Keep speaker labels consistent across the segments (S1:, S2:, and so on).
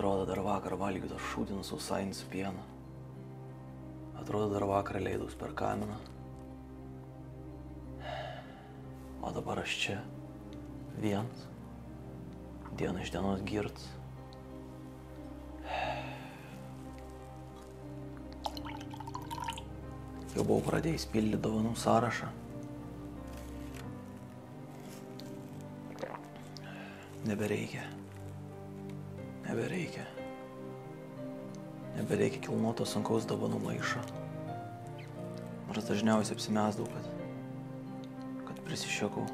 S1: Atrodo, dar vakar valgytos šūdinus sausainius su pienu. Atrodo, dar vakar leidus per kaminą. O dabar aš čia vienas. Diena iš dienos girts. Jau buvau pradėjęs pildyti dovanų sąrašą. Nebereikia. Nebereikia kilnoto sunkaus dovanų maišo. Nors dažniausiai apsimesdavau, kad prisišiokau.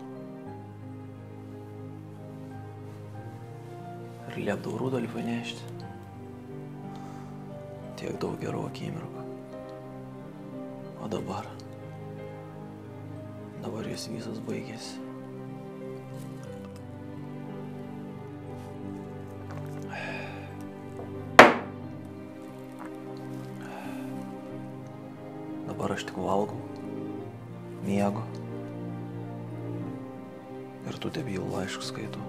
S1: Ir liepdavau Rudolfui nešti. Tiek daug gerų akimirkų. O dabar jis visas baigėsi. Dabar aš tik valgau, miegu ir tu tebijau laiškus skaitu.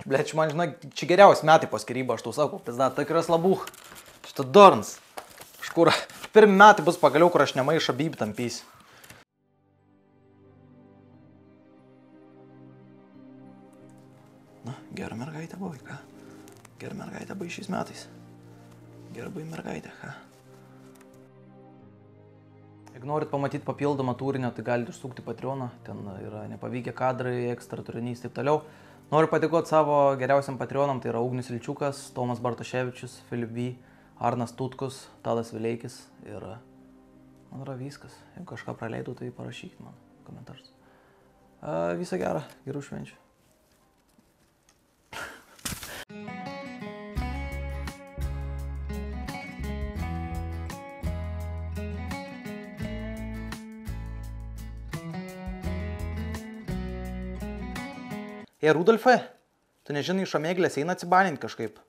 S2: Blet, man, žinai, čia geriausi metai po skyrybų, aš tau sakau, pizda, tikras labuch. Šitą dorns. Kažkur pirmi metai bus pagaliau, kur aš nemaišo bybį tampysiu.
S1: Na, gera mergaitė buvai, ką? Gera mergaitė buvai šiais metais. Gerbai mergaitė, ką?
S2: Jeigu norit pamatyti papildomą turinio, tai galite užsukti Patreoną. Ten yra nepavykę kadrai, ekstra turinys, taip toliau. Noriu padėkoti savo geriausiam Patreonam, tai yra Ugnius Ilčiukas, Tomas Bartoševičius, Filip V, Arnas Tutkus, Tadas Vileikis ir man yra viskas. Jeigu kažką praleidau, tai parašykit man komentarus. Visą gerą, gerų švenčių. Rudolfai, tu nežinai, iš Omėglės eina atsibaninti kažkaip.